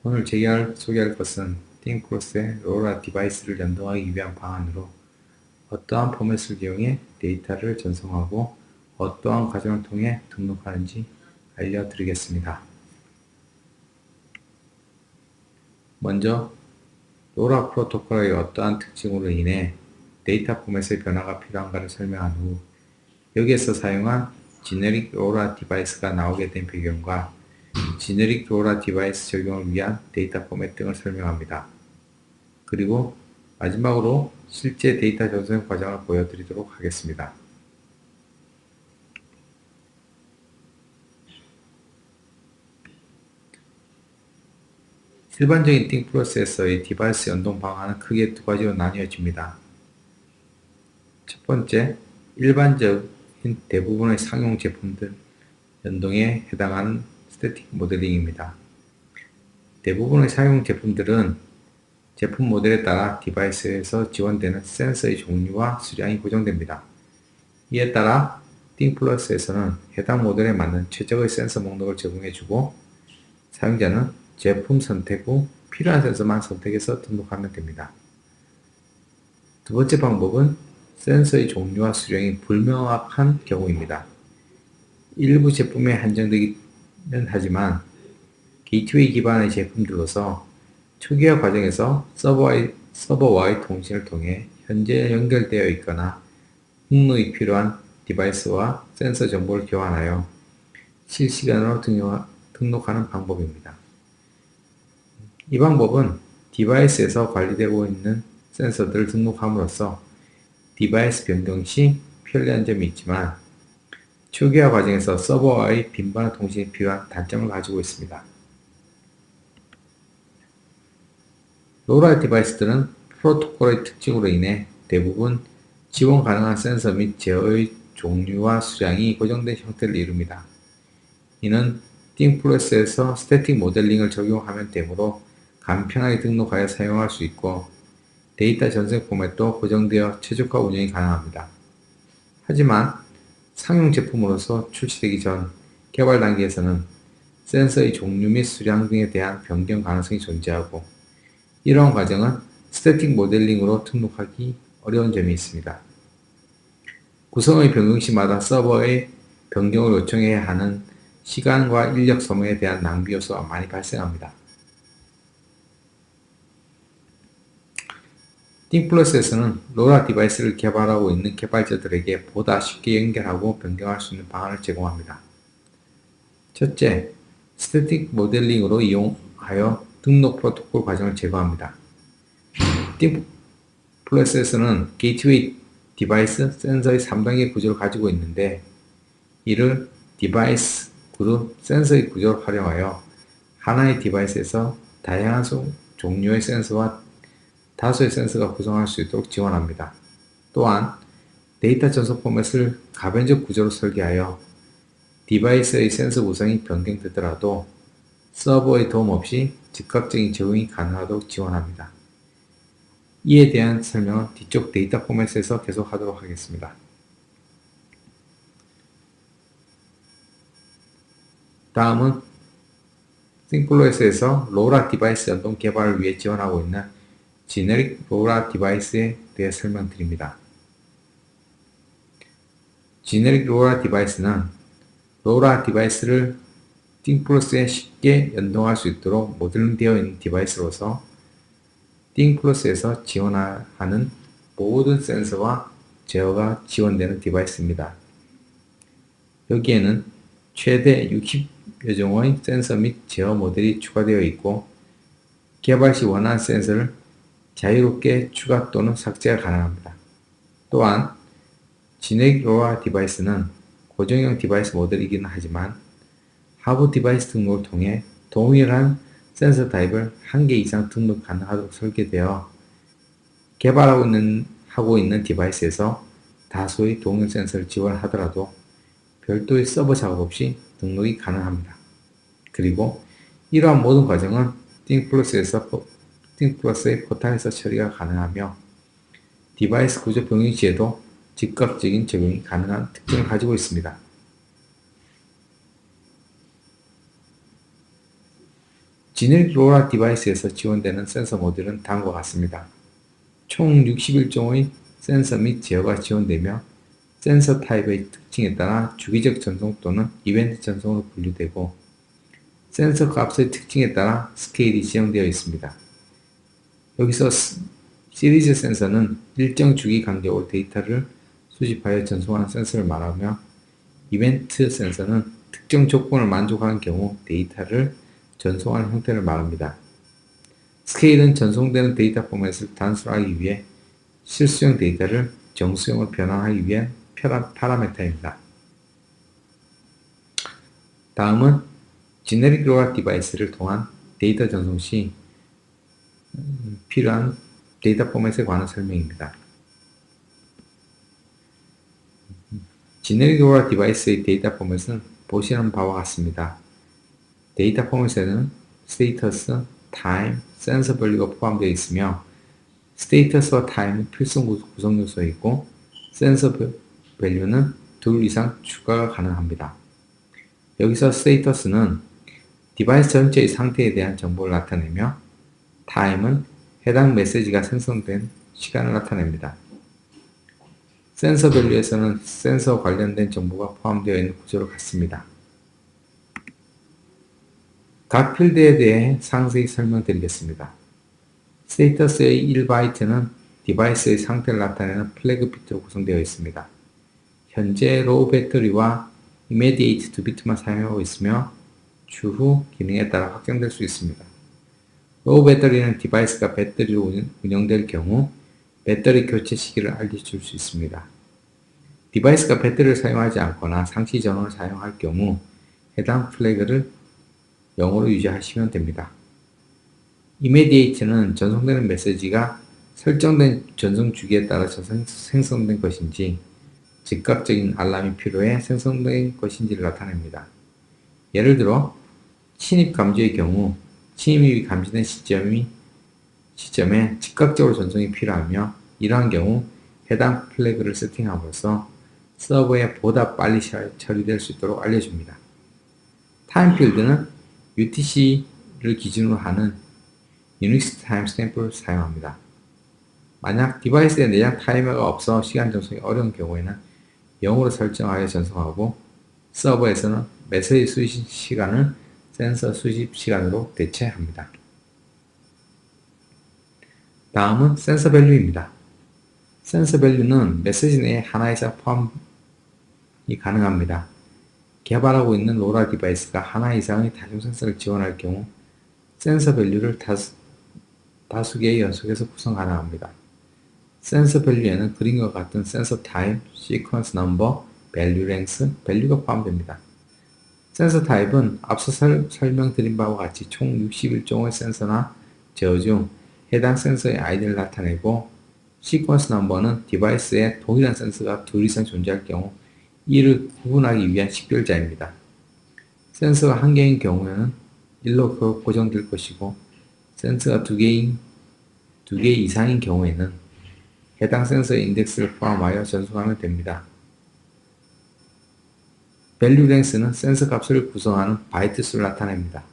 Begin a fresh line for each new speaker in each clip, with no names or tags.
오늘 소개할 것은 띵플러스의 로라 디바이스를 연동하기 위한 방안으로 어떠한 포맷을 이용해 데이터를 전송하고 어떠한 과정을 통해 등록하는지 알려드리겠습니다. 먼저 로라 프로토콜의 어떠한 특징으로 인해 데이터 포맷의 변화가 필요한가를 설명한 후 여기에서 사용한 지네릭 로라 디바이스가 나오게 된 배경과 지네릭 로라 디바이스 적용을 위한 데이터 포맷 등을 설명합니다. 그리고 마지막으로 실제 데이터 전송 과정을 보여드리도록 하겠습니다. 일반적인 띵플러스에서의 디바이스 연동 방안은 크게 두 가지로 나뉘어집니다. 첫 번째, 일반적인 대부분의 상용 제품들 연동에 해당하는 스태틱 모델링입니다. 대부분의 상용 제품들은 제품 모델에 따라 디바이스에서 지원되는 센서의 종류와 수량이 고정됩니다. 이에 따라 띵플러스에서는 해당 모델에 맞는 최적의 센서 목록을 제공해주고 사용자는 제품 선택 후 필요한 센서만 선택해서 등록하면 됩니다. 두 번째 방법은 센서의 종류와 수량이 불명확한 경우입니다. 일부 제품에 한정되기는 하지만 게이트웨이 기반의 제품들로서 초기화 과정에서 서버와의 통신을 통해 현재 연결되어 있거나 등록이 필요한 디바이스와 센서 정보를 교환하여 실시간으로 등록하는 방법입니다. 이 방법은 디바이스에서 관리되고 있는 센서들을 등록함으로써 디바이스 변경 시 편리한 점이 있지만 초기화 과정에서 서버와의 빈번한 통신이 필요한 단점을 가지고 있습니다. 로라 디바이스들은 프로토콜의 특징으로 인해 대부분 지원 가능한 센서 및 제어의 종류와 수량이 고정된 형태를 이룹니다. 이는 띵플러스에서 스태틱 모델링을 적용하면 되므로 간편하게 등록하여 사용할 수 있고 데이터 전송 포맷도 고정되어 최적화 운영이 가능합니다. 하지만 상용 제품으로서 출시되기 전 개발 단계에서는 센서의 종류 및 수량 등에 대한 변경 가능성이 존재하고 이러한 과정은 스태틱 모델링으로 등록하기 어려운 점이 있습니다. 구성의 변경 시마다 서버에 변경을 요청해야 하는 시간과 인력 소모에 대한 낭비 요소가 많이 발생합니다. 띵플러스에서는 로라 디바이스를 개발하고 있는 개발자들에게 보다 쉽게 연결하고 변경할 수 있는 방안을 제공합니다. 첫째, 스태틱 모델링으로 이용하여 등록 프로토콜 과정을 제거합니다. 띵플러스에서는 게이트웨이 디바이스 센서의 3단계 구조를 가지고 있는데 이를 디바이스 그룹 센서의 구조를 활용하여 하나의 디바이스에서 다양한 종류의 센서와 다수의 센서가 구성할 수 있도록 지원합니다. 또한 데이터 전송 포맷을 가변적 구조로 설계하여 디바이스의 센서 구성이 변경되더라도 서버의 도움 없이 즉각적인 적용이 가능하도록 지원합니다. 이에 대한 설명은 뒤쪽 데이터 포맷에서 계속하도록 하겠습니다. 다음은 띵플러스에서 로라 디바이스 연동 개발을 위해 지원하고 있는 지네릭 로라 디바이스에 대해 설명드립니다. 지네릭 로라 디바이스는 로라 디바이스를 띵플러스에 쉽게 연동할 수 있도록 모델링되어 있는 디바이스로서 띵플러스에서 지원하는 모든 센서와 제어가 지원되는 디바이스입니다. 여기에는 최대 60여 종의 센서 및 제어 모델이 추가되어 있고 개발 시 원하는 센서를 자유롭게 추가 또는 삭제가 가능합니다. 또한 지네릭 로라 디바이스는 고정형 디바이스 모델이기는 하지만 하부 디바이스 등록을 통해 동일한 센서 타입을 1개 이상 등록 가능하도록 설계되어 개발하고 있는 디바이스에서 다수의 동일 센서를 지원하더라도 별도의 서버 작업 없이 등록이 가능합니다. 그리고 이러한 모든 과정은 띵플러스의 포탈에서 처리가 가능하며 디바이스 구조 변경 시에도 즉각적인 적용이 가능한 특징을 가지고 있습니다. 지네릭 로라 디바이스에서 지원되는 센서 모듈은 다음과 같습니다. 총 61종의 센서 및 제어가 지원되며 센서 타입의 특징에 따라 주기적 전송 또는 이벤트 전송으로 분류되고 센서 값의 특징에 따라 스케일이 지정되어 있습니다. 여기서 시리즈 센서는 일정 주기 간격으로 데이터를 수집하여 전송하는 센서를 말하며 이벤트 센서는 특정 조건을 만족하는 경우 데이터를 전송하는 형태를 말합니다. 스케일은 전송되는 데이터 포맷을 단순화하기 위해 실수형 데이터를 정수형으로 변환하기 위한 파라미터입니다. 다음은 지네릭 로라 디바이스를 통한 데이터 전송 시 필요한 데이터 포맷에 관한 설명입니다. 지네릭 로라 디바이스의 데이터 포맷은 보시는 바와 같습니다. 데이터 포맷에는 스테이터스, 타임, 센서 밸류가 포함되어 있으며 스테이터스와 타임은 필수 구성 요소이고 센서 밸류는 둘 이상 추가가 가능합니다. 여기서 스테이터스는 디바이스 전체의 상태에 대한 정보를 나타내며 타임은 해당 메시지가 생성된 시간을 나타냅니다. 센서 밸류에서는 센서와 관련된 정보가 포함되어 있는 구조로 같습니다. 각 필드에 대해 상세히 설명드리겠습니다. 스테이터스의 1바이트는 디바이스의 상태를 나타내는 플래그 비트로 구성되어 있습니다. 현재 로우 배터리와 immediate 2비트만 사용하고 있으며 추후 기능에 따라 확장될 수 있습니다. 로우 배터리는 디바이스가 배터리로 운영될 경우 배터리 교체 시기를 알려줄 수 있습니다. 디바이스가 배터리를 사용하지 않거나 상시 전원을 사용할 경우 해당 플래그를 0으로 유지하시면 됩니다. immediate는 전송되는 메시지가 설정된 전송 주기에 따라서 생성된 것인지 즉각적인 알람이 필요해 생성된 것인지를 나타냅니다. 예를 들어 침입 감지의 경우 침입이 감지된 시점에 즉각적으로 전송이 필요하며 이러한 경우 해당 플래그를 세팅함으로써 서버에 보다 빨리 처리될 수 있도록 알려줍니다. 타임필드는 UTC를 기준으로 하는 유닉스 타임스탬프를 사용합니다. 만약 디바이스에 내장 타이머가 없어 시간 전송이 어려운 경우에는 0으로 설정하여 전송하고 서버에서는 메시지 수집 시간을 센서 수집 시간으로 대체합니다. 다음은 센서 밸류입니다. 센서 밸류는 메시지 내에 하나 이상 포함이 가능합니다. 개발하고 있는 로라 디바이스가 하나 이상의 다중 센서를 지원할 경우 센서 밸류를 다수 개의 연속에서 구성 가능합니다. 센서 밸류에는 그림과 같은 센서 타입, 시퀀스 넘버, 밸류 랭스, 밸류가 포함됩니다. 센서 타입은 앞서 설명드린 바와 같이 총 61종의 센서나 제어 중 해당 센서의 아이디를 나타내고 시퀀스 넘버는 디바이스에 동일한 센서가 둘 이상 존재할 경우 이를 구분하기 위한 식별자입니다. 센서가 한 개인 경우에는 1로 고정될 것이고 센서가 두 개 이상인 경우에는 해당 센서의 인덱스를 포함하여 전송하면 됩니다. 밸류 랭스는 센서 값을 구성하는 바이트 수를 나타냅니다.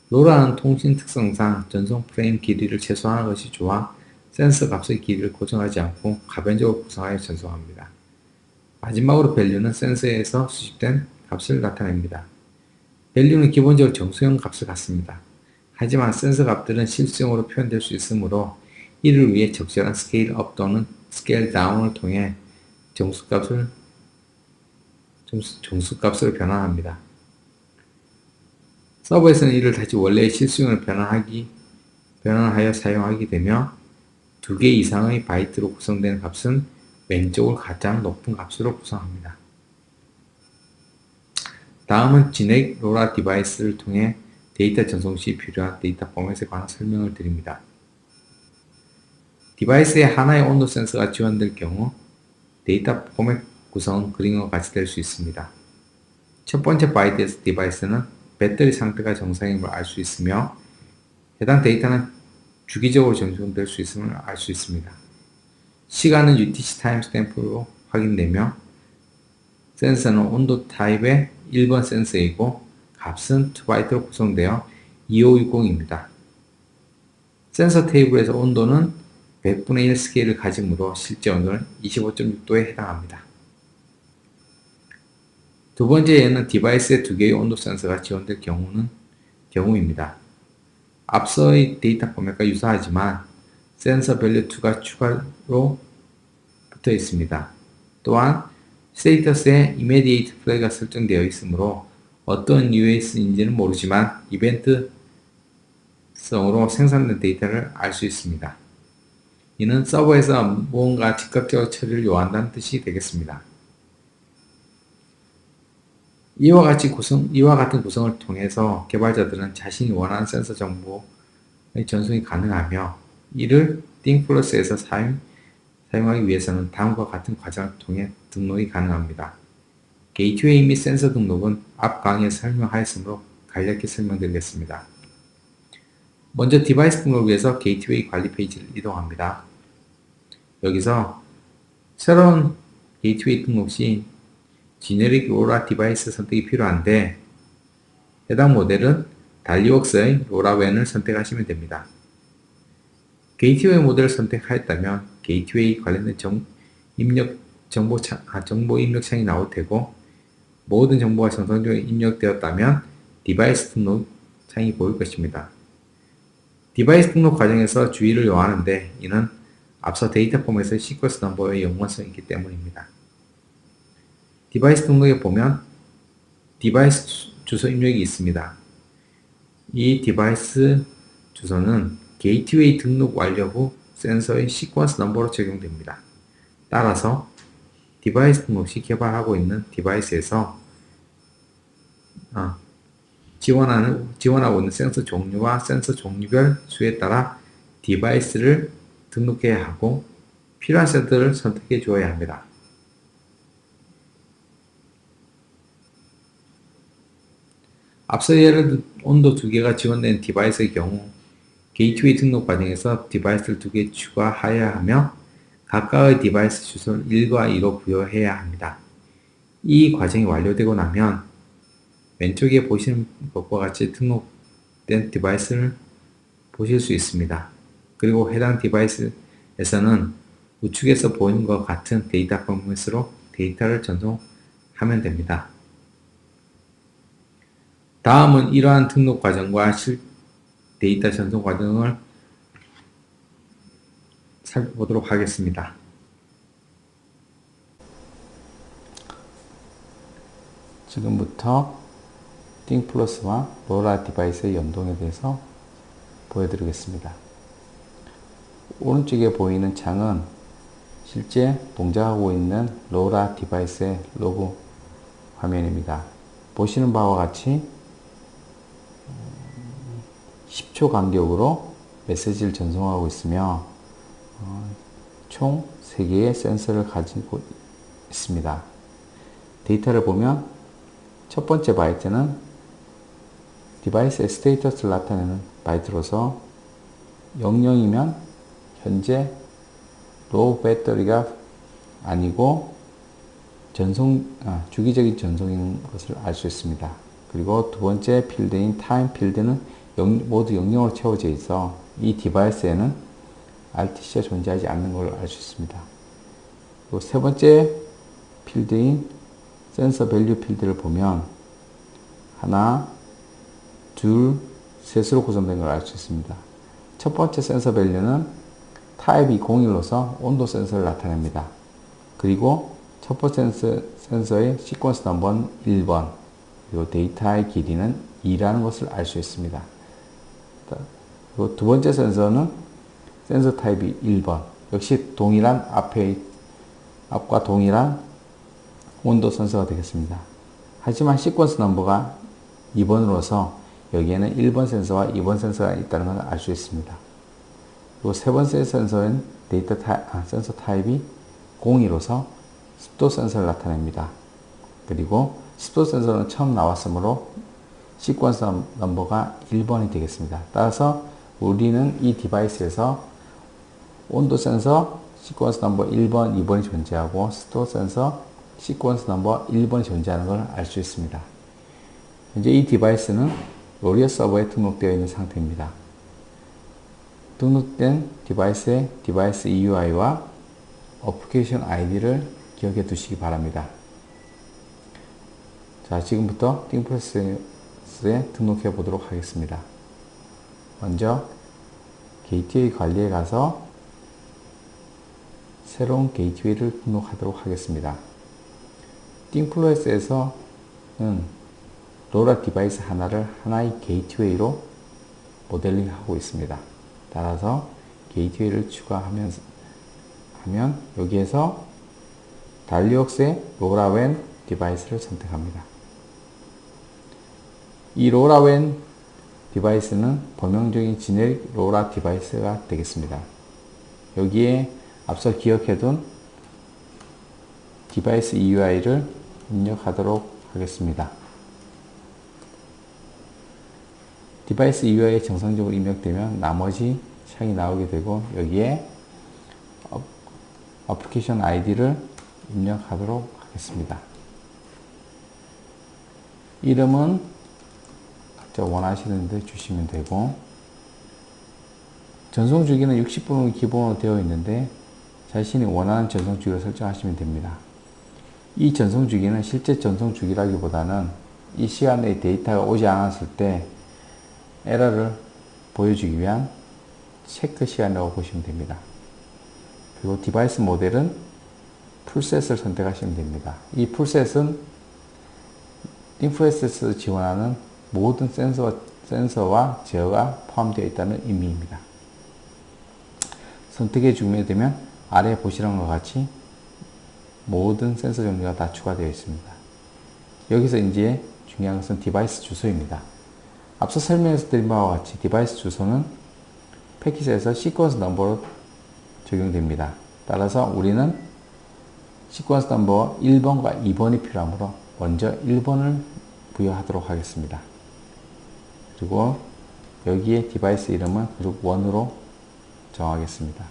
로라는 통신 특성상 전송 프레임 길이를 최소화하는 것이 좋아 센서 값의 길이를 고정하지 않고 가변적으로 구성하여 전송합니다. 마지막으로 밸류는 센서에서 수집된 값을 나타냅니다. 밸류는 기본적으로 정수형 값을 갖습니다. 하지만 센서 값들은 실수형으로 표현될 수 있으므로 이를 위해 적절한 스케일 업 또는 스케일 다운을 통해 정수값으로 변환합니다. 서버에서는 이를 다시 원래의 실수형으로 변환하여 사용하게 되며 2개 이상의 바이트로 구성된 값은 왼쪽을 가장 높은 값으로 구성합니다. 다음은 지네릭 로라 디바이스를 통해 데이터 전송 시 필요한 데이터 포맷에 관한 설명을 드립니다. 디바이스에 하나의 온도 센서가 지원될 경우 데이터 포맷 구성은 그림과 같이 될 수 있습니다. 첫 번째 바이트에서 디바이스는 배터리 상태가 정상임을 알 수 있으며 해당 데이터는 주기적으로 전송될 수 있음을 알 수 있습니다. 시간은 UTC 타임스탬프로 확인되며 센서는 온도 타입의 1번 센서이고 값은 2바이트로 구성되어 2560입니다. 센서 테이블에서 온도는 100분의 1 스케일을 가지므로 실제 온도는 25.6도에 해당합니다. 두 번째 예는 디바이스에 두 개의 온도 센서가 지원될 경우입니다. 앞서의 데이터 포맷과 유사하지만 센서 밸류 2가 추가로 붙어 있습니다. 또한 스테이터스에 immediate 플래그가 설정되어 있으므로 어떤 US인지는 모르지만 이벤트성으로 생산된 데이터를 알 수 있습니다. 이는 서버에서 무언가 즉각적으로 처리를 요한다는 뜻이 되겠습니다. 이와 같은 구성을 통해서 개발자들은 자신이 원하는 센서 정보의 전송이 가능하며 이를 ThinkPlus에서 사용하기 위해서는 다음과 같은 과정을 통해 등록이 가능합니다. 게이트웨이 및 센서 등록은 앞 강의에서 설명하였으므로 간략히 설명드리겠습니다. 먼저 디바이스 등록을 위해서 게이트웨이 관리 페이지를 이동합니다. 여기서 새로운 게이트웨이 등록 시 지네릭 로라 디바이스 선택이 필요한데 해당 모델은 달리웍스의 로라웬을 선택하시면 됩니다. 게이트웨이 모델을 선택하였다면 게이트웨이 관련된 정보 입력창이 나올 테고 모든 정보가 정상적으로 입력되었다면 디바이스 등록 창이 보일 것입니다. 디바이스 등록 과정에서 주의를 요하는데 이는 앞서 데이터 포맷의 시퀀스 넘버의 연관성이 있기 때문입니다. 디바이스 등록에 보면 디바이스 주소 입력이 있습니다. 이 디바이스 주소는 게이트웨이 등록 완료 후 센서의 시퀀스 넘버로 적용됩니다. 따라서 디바이스 등록 시 개발하고 있는 디바이스에서 지원하고 있는 센서 종류와 센서 종류별 수에 따라 디바이스를 등록해야 하고 필요한 센서를 선택해 주어야 합니다. 앞서 예를 온도 2개가 지원된 디바이스의 경우 게이트웨이 등록 과정에서 디바이스를 2개 추가하여야 하며 각각의 디바이스 주소를 1과 2로 부여해야 합니다. 이 과정이 완료되고 나면 왼쪽에 보시는 것과 같이 등록된 디바이스를 보실 수 있습니다. 그리고 해당 디바이스에서는 우측에서 보이는 것 같은 데이터 포맷으로 데이터를 전송하면 됩니다. 다음은 이러한 등록 과정과 데이터 전송 과정을 살펴보도록 하겠습니다. 지금부터 ThinkPlus와 로라 디바이스의 연동에 대해서 보여드리겠습니다. 오른쪽에 보이는 창은 실제 동작하고 있는 로라 디바이스의 로고 화면입니다. 보시는 바와 같이 10초 간격으로 메시지를 전송하고 있으며 총 3개의 센서를 가지고 있습니다. 데이터를 보면 첫 번째 바이트는 디바이스의 스테이터스를 나타내는 바이트로서 00이면 현재 로우 배터리가 아니고 주기적인 전송인 것을 알 수 있습니다. 그리고 두 번째 필드인 타임 필드는 모두 00으로 채워져 있어 이 디바이스에는 RTC가 존재하지 않는 걸 알 수 있습니다. 그리고 세 번째 필드인 센서 밸류 필드를 보면 하나, 둘, 셋으로 구성된 걸 알 수 있습니다. 첫 번째 센서 밸류는 타입이 01로서 온도 센서를 나타냅니다. 그리고 첫 번째 센서의 시퀀스 넘버는 1번, 그리고 데이터의 길이는 2라는 것을 알 수 있습니다. 그리고 두 번째 센서는 센서 타입이 1번, 역시 동일한 앞과 동일한 온도 센서가 되겠습니다. 하지만 시퀀스 넘버가 2번으로서 여기에는 1번 센서와 2번 센서가 있다는 것을 알 수 있습니다. 그리고 세 번째 센서는 센서 타입이 02로서 습도 센서를 나타냅니다. 그리고 습도 센서는 처음 나왔으므로 시퀀스 넘버가 1번이 되겠습니다. 따라서 우리는 이 디바이스에서 온도 센서 시퀀스 넘버 1번, 2번이 존재하고 습도 센서 시퀀스 넘버 1번이 존재하는 걸 알 수 있습니다. 현재 이 디바이스는 로리어 서버에 등록되어 있는 상태입니다. 등록된 디바이스의 디바이스 EUI와 어플리케이션 ID를 기억해 두시기 바랍니다. 자, 지금부터 띵프레스에 등록해 보도록 하겠습니다. 먼저 게이트웨이 관리에 가서 새로운 게이트웨이를 등록하도록 하겠습니다. 띵플러스에서는 로라 디바이스 하나를 하나의 게이트웨이로 모델링하고 있습니다. 따라서 게이트웨이를 추가하면 여기에서 달리웍스의 로라웬 디바이스를 선택합니다. 이 로라웬 디바이스는 범용적인 지네릭 로라 디바이스가 되겠습니다. 여기에 앞서 기억해둔 디바이스 EUI를 입력하도록 하겠습니다. 디바이스 EUI에 정상적으로 입력되면 나머지 창이 나오게 되고 여기에 어플리케이션 ID를 입력하도록 하겠습니다. 이름은 각자 원하시는 데 주시면 되고 전송 주기는 60분은 기본으로 되어 있는데 자신이 원하는 전송 주기를 설정하시면 됩니다. 이 전송 주기는 실제 전송 주기라기보다는 이 시간 내에 데이터가 오지 않았을 때 에러를 보여주기 위한 체크 시간이라고 보시면 됩니다. 그리고 디바이스 모델은 풀셋을 선택하시면 됩니다. 이 풀셋은 띵프레스에서 지원하는 모든 센서와 제어가 포함되어 있다는 의미입니다. 선택해 주게 되면 아래 보시는 것 같이 모든 센서 종류가 다 추가되어 있습니다. 여기서 이제 중요한 것은 디바이스 주소입니다. 앞서 설명해서 드린 바와 같이 디바이스 주소는 패킷에서 시퀀스 넘버로 적용됩니다. 따라서 우리는 시퀀스 넘버 1번과 2번이 필요하므로 먼저 1번을 부여하도록 하겠습니다. 그리고 여기에 디바이스 이름은 그룹 1으로 정하겠습니다.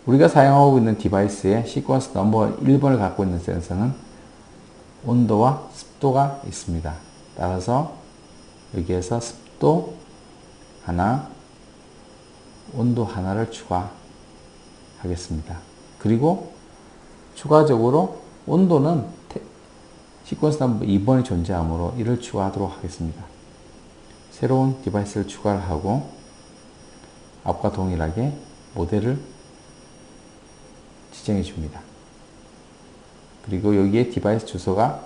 우리가 사용하고 있는 디바이스의 시퀀스 넘버 1번을 갖고 있는 센서는 온도와 습도가 있습니다. 따라서 여기에서 습도 하나, 온도 하나를 추가하겠습니다. 그리고 추가적으로 온도는 시퀀스 넘버 2번이 존재하므로 이를 추가하도록 하겠습니다. 새로운 디바이스를 추가를 하고 앞과 동일하게 모델을 지정해 줍니다. 그리고 여기에 디바이스 주소가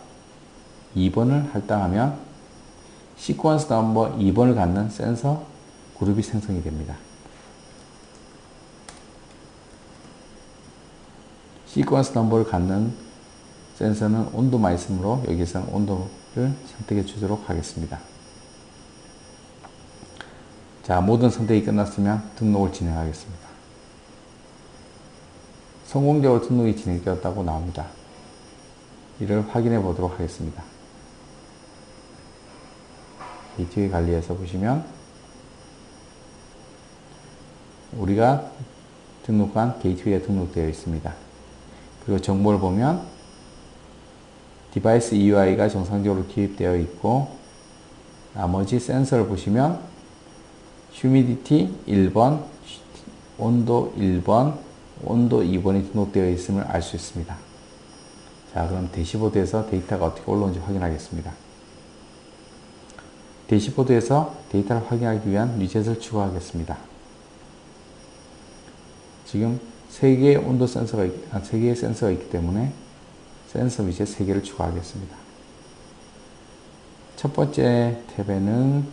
2번을 할당하면 시퀀스 넘버 2번을 갖는 센서 그룹이 생성이 됩니다. 시퀀스 넘버를 갖는 센서는 온도만 있으므로 여기서 온도를 선택해 주도록 하겠습니다. 자, 모든 선택이 끝났으면 등록을 진행하겠습니다. 성공적으로 등록이 진행되었다고 나옵니다. 이를 확인해 보도록 하겠습니다. 게이트웨이 관리에서 보시면 우리가 등록한 게이트웨이가 등록되어 있습니다. 그리고 정보를 보면 디바이스 EUI가 정상적으로 기입되어 있고 나머지 센서를 보시면 휴미디티 1번, 온도 1번, 온도 2번이 등록되어 있음을 알 수 있습니다. 자, 그럼 대시보드에서 데이터가 어떻게 올라오는지 확인하겠습니다. 대시보드에서 데이터를 확인하기 위한 위젯을 추가하겠습니다. 지금 3개의 온도 센서가, 3개의 센서가 있기 때문에 센서 위젯 3개를 추가하겠습니다. 첫 번째 탭에는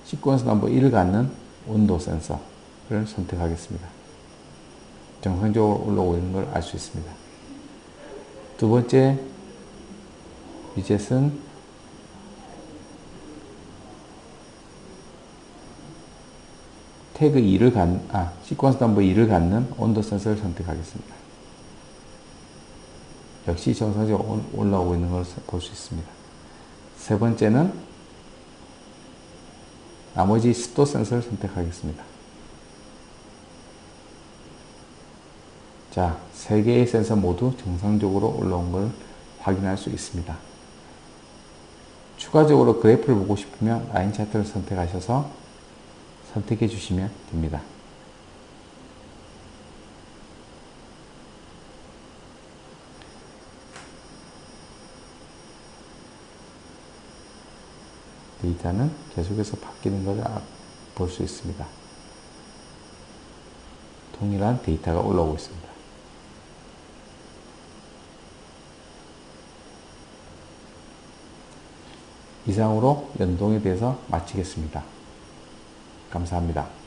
시퀀스 넘버 1을 갖는 온도 센서를 선택하겠습니다. 정상적으로 올라오고 있는 걸 알 수 있습니다. 두 번째 위젯은 태그 2를 시퀀스 넘버 2를 갖는 온도 센서를 선택하겠습니다. 역시 정상적으로 올라오고 있는 걸 볼 수 있습니다. 세 번째는 나머지 습도 센서를 선택하겠습니다. 자, 3개의 센서 모두 정상적으로 올라온 걸 확인할 수 있습니다. 추가적으로 그래프를 보고 싶으면 라인 차트를 선택하셔서 선택해 주시면 됩니다. 데이터는 계속해서 바뀌는 것을 볼 수 있습니다. 동일한 데이터가 올라오고 있습니다. 이상으로 연동에 대해서 마치겠습니다. 감사합니다.